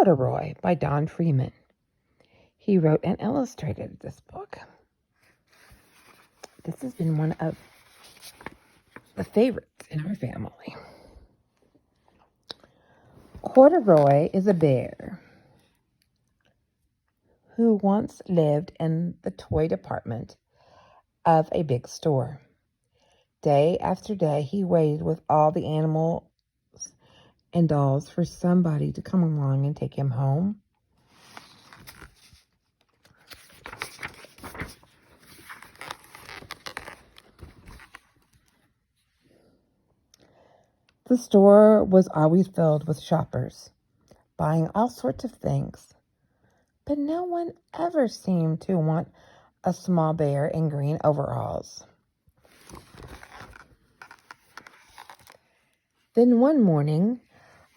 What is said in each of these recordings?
Corduroy by Don Freeman. He wrote and illustrated this book. This has been one of the favorites in our family. Corduroy is a bear who once lived in the toy department of a big store. Day after day, he waited with all the animals and dolls for somebody to come along and take him home. The store was always filled with shoppers, buying all sorts of things, but no one ever seemed to want a small bear in green overalls. Then one morning,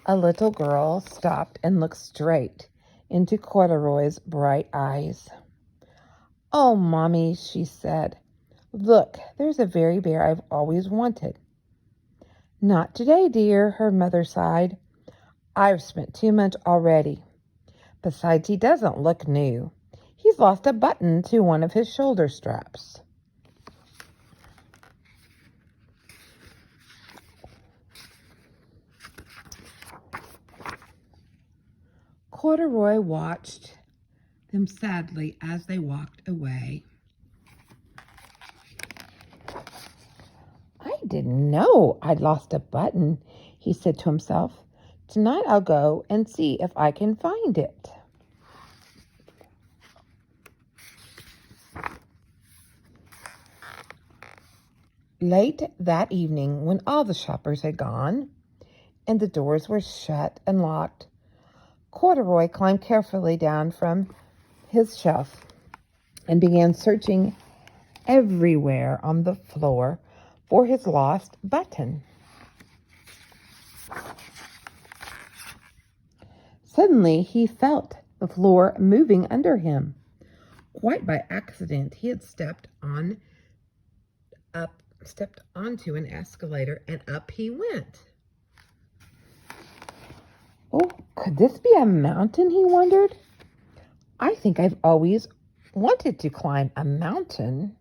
a little girl stopped and looked straight into Corduroy's bright eyes. "Oh, Mommy," she said, "look, there's a very bear I've always wanted." "Not today, dear," her mother sighed. "I've spent too much already. Besides, he doesn't look new. He's lost a button to one of his shoulder straps." Corduroy watched them sadly as they walked away. "I didn't know I'd lost a button," he said to himself. "Tonight I'll go and see if I can find it." Late that evening, when all the shoppers had gone and the doors were shut and locked, Corduroy climbed carefully down from his shelf and began searching everywhere on the floor for his lost button. Suddenly, he felt the floor moving under him. Quite by accident, he had stepped onto an escalator, and up he went. "Oh, could this be a mountain?" he wondered. "I think I've always wanted to climb a mountain."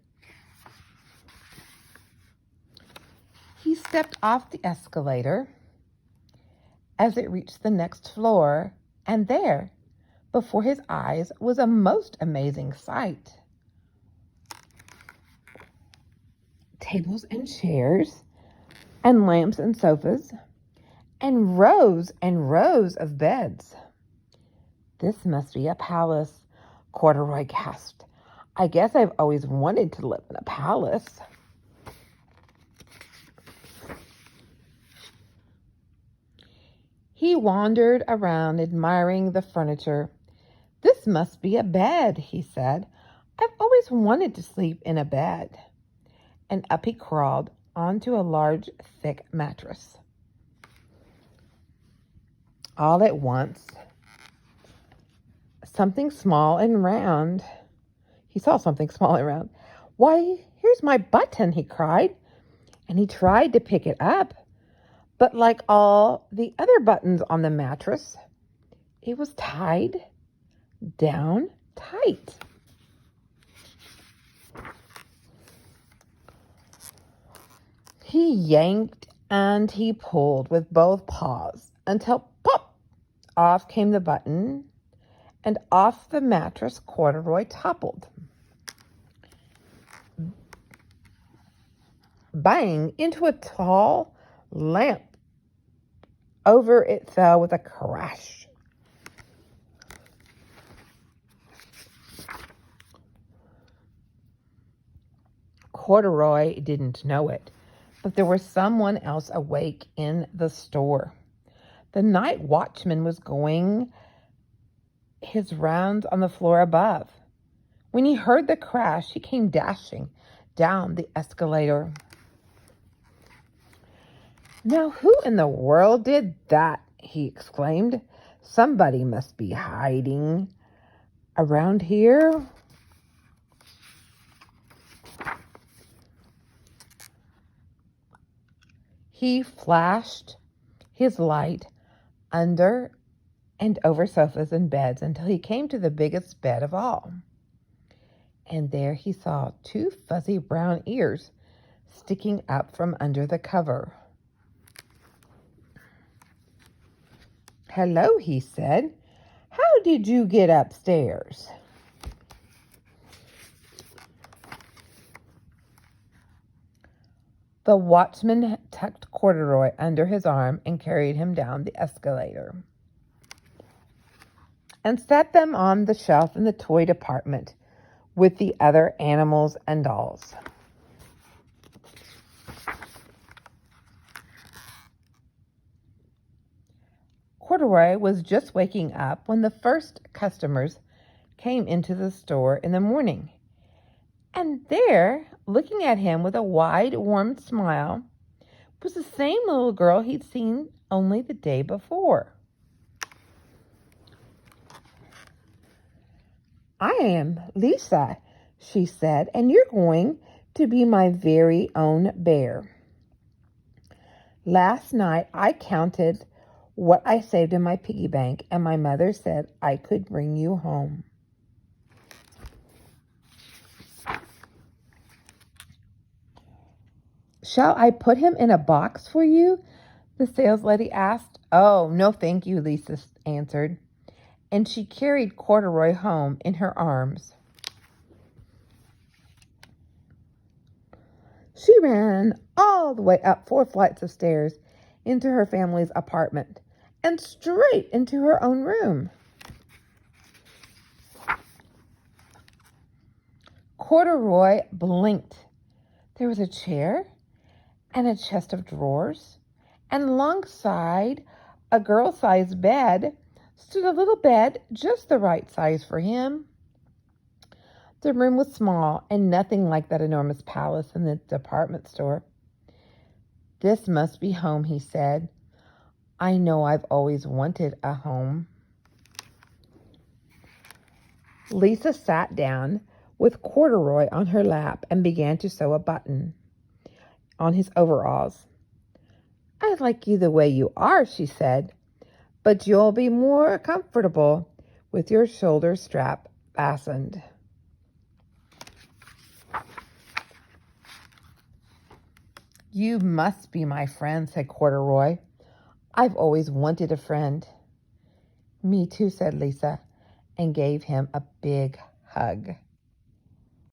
He stepped off the escalator as it reached the next floor, and there, before his eyes, was a most amazing sight. Tables and chairs, and lamps and sofas, and rows of beds. "This must be a palace," Corduroy gasped. "I guess I've always wanted to live in a palace." He wandered around admiring the furniture. "This must be a bed," he said. "I've always wanted to sleep in a bed." And up he crawled onto a large, thick mattress. All at once, something small and round. He saw something small and round. "Why, here's my button," he cried. And he tried to pick it up. But like all the other buttons on the mattress, it was tied down tight. He yanked and he pulled with both paws until pop! Off came the button, and off the mattress Corduroy toppled. Bang! Into a tall lamp. Over it fell with a crash. Corduroy didn't know it, but there was someone else awake in the store. The night watchman was going his rounds on the floor above. When he heard the crash, he came dashing down the escalator. "Now, who in the world did that?" he exclaimed. "Somebody must be hiding around here." He flashed his light under and over sofas and beds until he came to the biggest bed of all. And there he saw 2 fuzzy brown ears sticking up from under the cover. "Hello," he said. "How did you get upstairs?" The watchman tucked Corduroy under his arm and carried him down the escalator and set them on the shelf in the toy department with the other animals and dolls. Corduroy was just waking up when the first customers came into the store in the morning. And there, looking at him with a wide, warm smile, was the same little girl he'd seen only the day before. "I am Lisa," she said, "and you're going to be my very own bear. Last night I counted what I saved in my piggy bank, and my mother said I could bring you home." "Shall I put him in a box for you?" the saleslady asked. "Oh, no, thank you," Lisa answered, and she carried Corduroy home in her arms. She ran all the way up 4 flights of stairs into her family's apartment and straight into her own room. Corduroy blinked. There was a chair and a chest of drawers, and alongside a girl-sized bed stood a little bed just the right size for him. The room was small and nothing like that enormous palace in the department store. "This must be home," he said. "I know I've always wanted a home." Lisa sat down with Corduroy on her lap and began to sew a button on his overalls. "I like you the way you are," she said, "but you'll be more comfortable with your shoulder strap fastened." "You must be my friend," said Corduroy. "I've always wanted a friend." "Me too," said Lisa, and gave him a big hug.